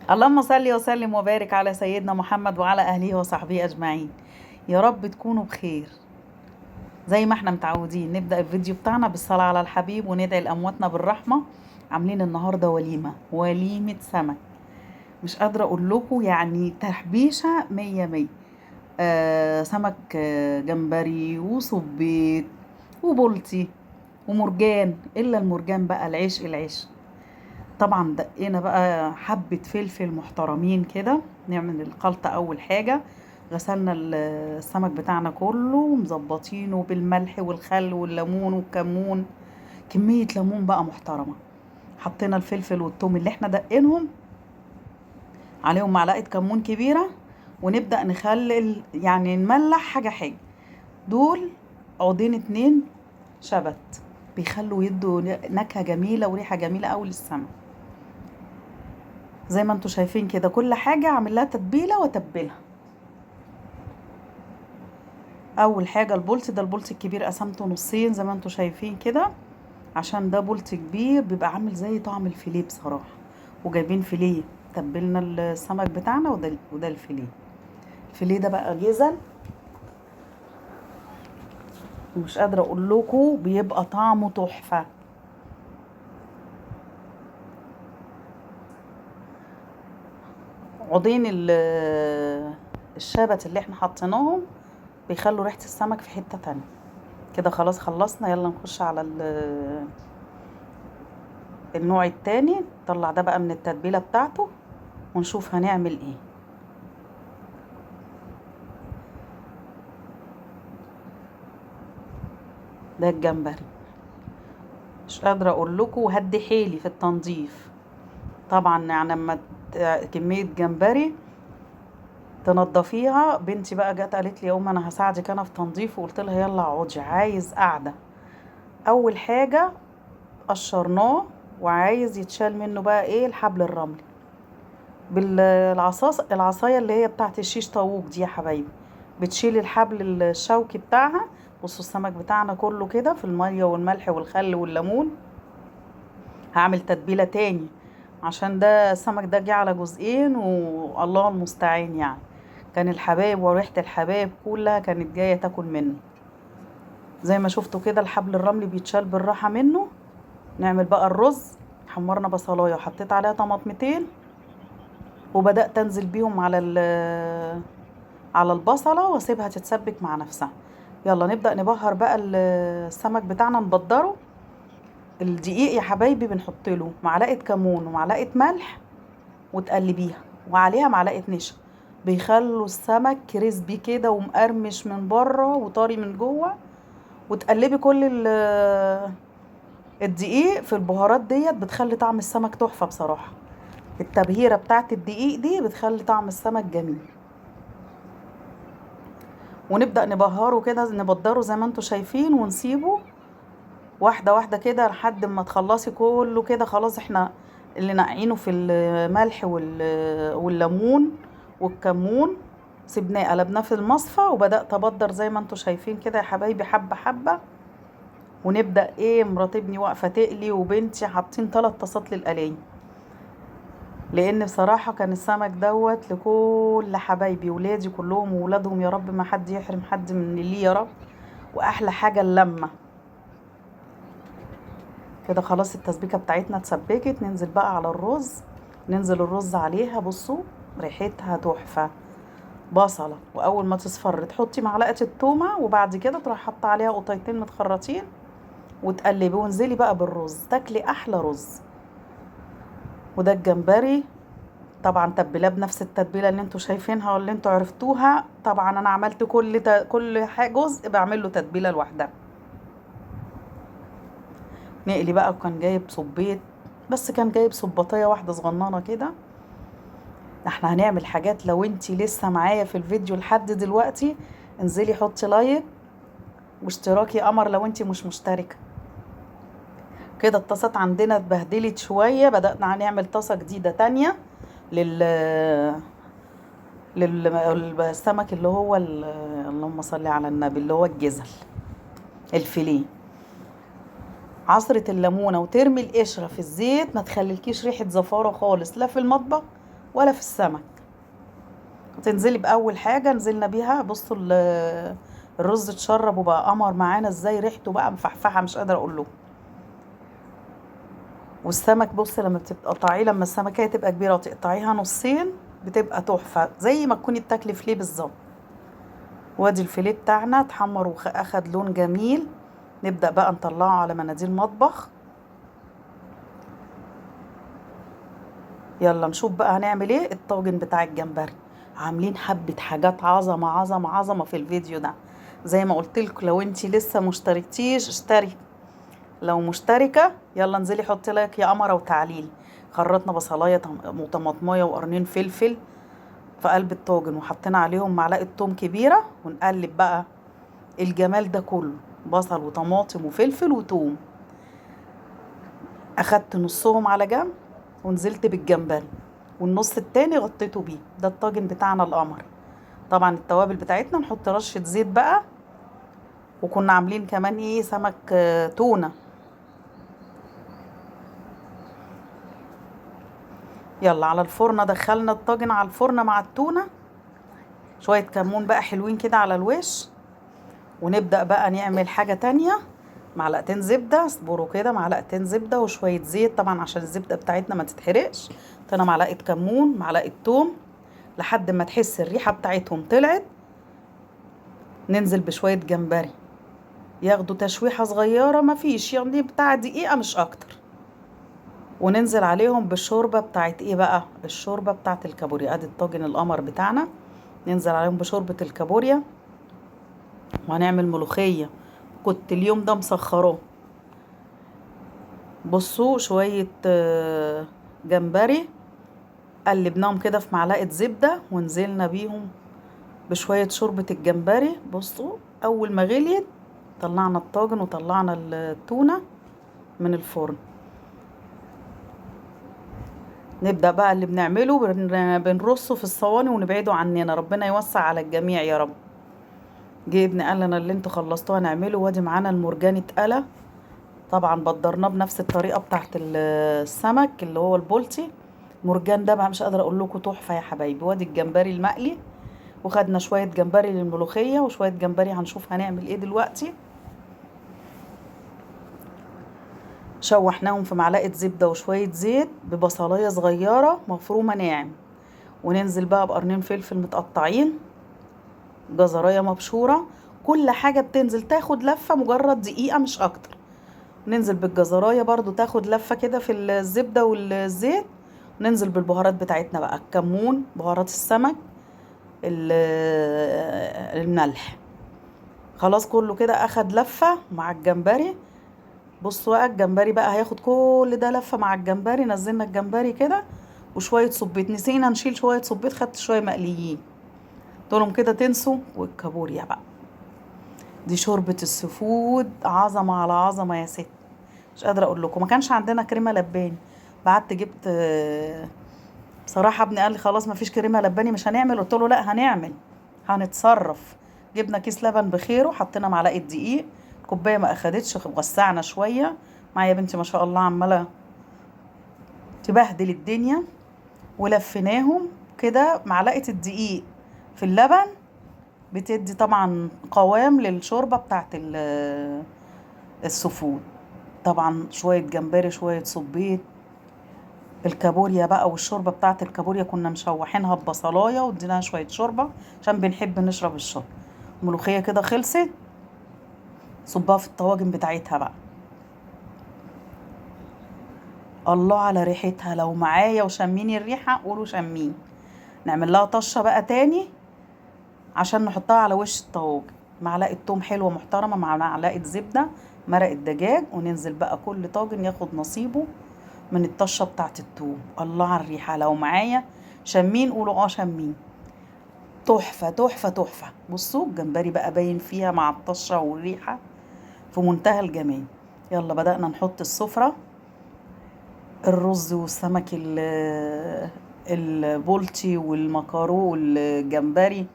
اللهم صل وسلم وبارك على سيدنا محمد وعلى أهله وصحبه أجمعين. يا رب تكونوا بخير. زي ما احنا متعودين نبدأ الفيديو بتاعنا بالصلاة على الحبيب وندعي لأمواتنا بالرحمة. عاملين النهاردة وليمة سمك. مش قادرة أقول لكم يعني تحبيشة مية مية. سمك، جمبري وصبيط وبلطي ومرجان، إلا المرجان بقى العيش العيش. طبعا دقينا بقى حبة فلفل محترمين كده. نعمل الخلطة أول حاجة. غسلنا السمك بتاعنا كله ومظبطينه بالملح والخل والليمون والكمون. كمية ليمون بقى محترمة. حطينا الفلفل والثوم اللي احنا دقينهم عليهم معلقة كمون كبيرة. ونبدأ نخلل يعني نملح حاجة حاجة. دول عودين اتنين شبت بيخلوا يدوا نكهة جميلة وريحة جميلة أوي للسمك. زي ما انتوا شايفين كده كل حاجة اعمل لها تتبيلة واتبلها. اول حاجة البولت ده، البولت الكبير قسمته نصين زي ما انتوا شايفين كده، عشان ده بولت كبير بيبقى عامل زي طعم الفيليه بصراحة. وجايبين فيليه، تبلنا السمك بتاعنا وده الفيليه. الفيليه ده بقى جزل، ومش قادرة اقول لكم بيبقى طعمه تحفة. عودين الشبت اللي احنا حطيناهم بيخلوا ريحة السمك في حتة تانية. كده خلاص خلصنا، يلا نخش على النوع التاني. نطلع ده بقى من التتبيلة بتاعته ونشوف هنعمل ايه. ده الجمبري. مش قادرة اقول لكم وهدي حيلي في التنظيف. طبعا يعني لما كمية جمبري تنضفيها. بنتي بقى جت قالت لي يوم انا هساعدك انا في تنظيف، وقلت لها يلا اقعدي، عايز قعدة. اول حاجة قشرناه وعايز يتشال منه بقى ايه الحبل الرملي العصاية اللي هي بتاعت الشيش طاووق دي يا حبايبي. بتشيل الحبل الشوكي بتاعها. بصوا السمك بتاعنا كله كده في المية والملح والخل والليمون. هعمل تتبيلة تاني عشان ده السمك ده جه على جزئين والله المستعان يعني. كان الحباب وريحة الحباب كلها كانت جاية تاكل منه. زي ما شفتوا كده الحبل الرملي بيتشال بالراحة منه. نعمل بقى الرز. حمرنا بصلايه وحطيت عليها طماطمتين، وبدأت انزل بيهم على البصلة واسيبها تتسبك مع نفسها. يلا نبدأ نبهر بقى السمك بتاعنا نبدره. الدقيق يا حبايبي بنحط له معلقة كمون ومعلقة ملح وتقلبيها، وعليها معلقة نشا. بيخلوا السمك كريسبي كده ومقرمش من بره وطري من جوه. وتقلبي كل الدقيق في البهارات ديت بتخلي طعم السمك تحفة بصراحة. التبهيرة بتاعت الدقيق دي بتخلي طعم السمك جميل. ونبدأ نبهره كده نبدره زي ما انتوا شايفين ونسيبه واحدة واحدة كده لحد ما تخلصي كله كده. خلاص احنا اللي نقعينه في الملح والليمون والكمون سيبناه قلبناه في المصفى، وبدأت ابدر زي ما انتوا شايفين كده يا حبايبي حبة حبة. ونبدأ ايه، مرات ابني واقفة تقلي وبنتي حاطين 3 طاسات للقلاية. لان بصراحة كان السمك دوت لكل حبايبي ولادي كلهم وولادهم، يا رب ما حد يحرم حد من اللي يا رب. واحلى حاجة اللمة. كده خلاص التسبيكة بتاعتنا اتسبكت. ننزل بقى على الرز. ننزل الرز عليها، بصوا ريحتها تحفة. بصلة، واول ما تصفر تحطي معلقة التومة، وبعد كده تروح حاطة عليها قطيتين متخرطين وتقلبي وانزلي بقى بالرز تاكلي احلى رز. وده الجمبري. طبعا تبلاه بنفس التتبيله اللي انتوا شايفينها واللي انتوا عرفتوها. طبعا انا عملت كل حاجه جزء بعمل له تتبيله لوحدها. نقلي بقى. وكان جايب صبيط، بس كان جايب صباطيه واحده صغننه كده. احنا هنعمل حاجات. لو انتي لسه معايا في الفيديو لحد دلوقتي انزلي حطي لايك واشتراكي قمر لو انتي مش مشتركه. كده الطاسات عندنا اتبهدلت شويه، بدأنا هنعمل طاسه جديده تانية لل للسمك اللي هو اللهم صل على النبي اللي هو الجزل الفيليه. عصرة الليمونة وترمي القشرة في الزيت ما تخليلكيش ريحة زفارة خالص لا في المطبخ ولا في السمك. تنزلي باول حاجه نزلنا بيها. بصوا الرز اتشرب وبقى قمر معانا ازاي، ريحته بقى مفحفحه مش قادره اقول له. والسمك بص لما بتقطعيه، لما السمكيه تبقى كبيره وتقطعيها نصين بتبقى تحفه زي ما تكوني بتاكلي فيليه بالظبط. وادي الفيليه بتاعنا اتحمر واخد لون جميل. نبدا بقى نطلعه على مناديل مطبخ. يلا نشوف بقى هنعمل ايه. الطاجن بتاع الجمبري عاملين حبة حاجات عظمة عظمة عظمة في الفيديو ده. زي ما قلت لكم لو انتي لسه مشتركتيش اشتركي، لو مشتركة يلا انزلي حطي لايك يا قمرة وتعليل. خرطنا بصلاية وطماطمايه وقرنين فلفل في قلب الطاجن، وحطينا عليهم معلقة توم كبيرة، ونقلب بقى الجمال ده كله. بصل وطماطم وفلفل وتوم. اخدت نصهم على جنب ونزلت بالجمبري، والنص التاني غطيته بيه. ده الطاجن بتاعنا القمر. طبعا التوابل بتاعتنا نحط رشة زيت بقى. وكنا عاملين كمان ايه سمك تونة. يلا على الفرن، دخلنا الطاجن على الفرن مع التونة. شوية كمون بقى حلوين كده على الوش. ونبدأ بقى نعمل حاجة تانية. معلقتين زبدة اصبروا كده، معلقتين زبدة وشوية زيت طبعا عشان الزبدة بتاعتنا ما تتحرقش. حطينا معلقة كمون معلقة توم لحد ما تحس الريحة بتاعتهم طلعت. ننزل بشوية جمبري ياخدوا تشويحة صغيرة مفيش يعني بتاع دقيقة مش أكتر. وننزل عليهم بالشوربة بتاعت ايه بقى، الشوربة بتاعت الكابوريا. ادي الطاجن القمر بتاعنا. ننزل عليهم بشوربة الكابوريا. وهنعمل ملوخية كنت اليوم ده مسخراه. بصوا شوية جمبري قلبناهم كده في معلقة زبدة ونزلنا بيهم بشوية شوربة الجمبري. بصوا أول ما غليت طلعنا الطاجن وطلعنا التونة من الفرن. نبدأ بقى اللي بنعمله بنرصه في الصواني ونبعده عننا. ربنا يوسع على الجميع يا رب. جه ابني قال لنا اللي انتوا خلصتوها نعمله. وادي معانا المرجان اتقلى. طبعا بدرناه بنفس الطريقة بتاعت السمك اللي هو البولتي. مرجان ده بقى مش قادرة اقول لكم تحفة يا حبايبي. وادي الجمبري المقلي. وخدنا شوية جمبري للملوخية وشوية جمبري هنشوف هنعمل ايه دلوقتي. شوحناهم في معلقة زبدة وشوية زيت ببصلاية صغيرة مفرومة ناعم. وننزل بقى بقرنين فلفل متقطعين، جزراية مبشورة. كل حاجة بتنزل تاخد لفة مجرد دقيقة مش أكتر. ننزل بالجزراية برضو تاخد لفة كده في الزبدة والزيت. ننزل بالبهارات بتاعتنا بقى، الكمون، بهارات السمك، الملح. خلاص كله كده أخد لفة مع الجمبري. بصوا بقى الجمبري بقى هياخد كل ده لفة مع الجمبري. نزلنا الجمبري كده وشوية صبيت. نسينا نشيل شوية صبيت، خدت شوية مقليين دولهم كده تنسوا. والكابوريا بقى دي شوربة السفود عظمة على عظمة يا ست. مش قادرة اقول لكم. ما كانش عندنا كريمة لباني. بعت جبت بصراحة ابني قال لي خلاص ما فيش كريمة لباني مش هنعمل. قلت له لا هنعمل هنتصرف. جبنا كيس لبن بخيره، حطينا معلقة دقيق. كوباية ما اخدتش، وسعنا شوية. معايا بنتي ما شاء الله عمالة تبهدل الدنيا. ولفيناهم كده. معلقة الدقيق في اللبن بتدي طبعا قوام للشوربة بتاعت السفود. طبعا شوية جمبري شوية صبيط. الكابوريا بقى والشوربة بتاعت الكابوريا كنا مشوحينها ببصلاية واديناها شوية شوربة عشان بنحب نشرب الشوربة. الملوخية كده خلصت. صبها في الطواجن بتاعتها بقى. الله على ريحتها. لو معايا وشميني الريحة قولوا شمين. نعمل لها طشة بقى تاني عشان نحطها على وش الطواجن. معلقة توم حلوة محترمة مع معلقة زبدة، مرقة دجاج. وننزل بقى كل طاجن ياخد نصيبه من الطشة بتاعت التوم. الله على الريحة. لو معايا شمين قولوا شمين. تحفة تحفة تحفة. بصوا الجمبري بقى باين فيها مع الطشة والريحة في منتهى الجمال. يلا بدأنا نحط السفرة. الرز والسمك البولتي والمكارو والجمبري.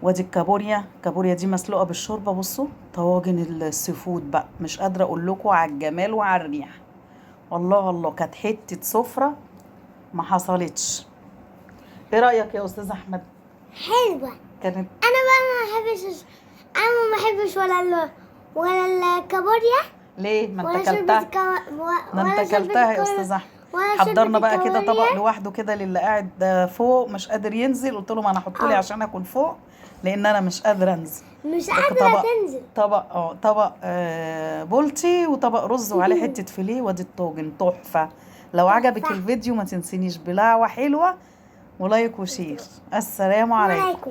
وادي الكابوريا دي مسلوقة بالشوربة. بصوا طواجن السيفود بقى مش قادرة اقول لكم على الجمال وعلى الريحة. الله الله كانت حتة سفرة ما حصلتش. ايه رايك يا استاذ احمد؟ حلوة. كانت انا بقى ما بحبش ولا الكابوريا ليه؟ ما ولا انت شوربة كلتها. ده ولا انت شوربة كلتها يا استاذ احمد. ولا حضرنا شوربة بقى كده طبق الكابوريا. لوحده كده للي قاعد فوق مش قادر ينزل. قلت له ما انا احطه لي عشان اكل فوق لان انا مش قادره انزل. مش ده قادرة طبق تنزل. طبق بولتي وطبق رز وعليه حته فيليه وادي الطاجن تحفه. لو عجبك تحفة. الفيديو ما تنسينيش بلعوه حلوه ولايك وشير. السلام عليكم. عليكم.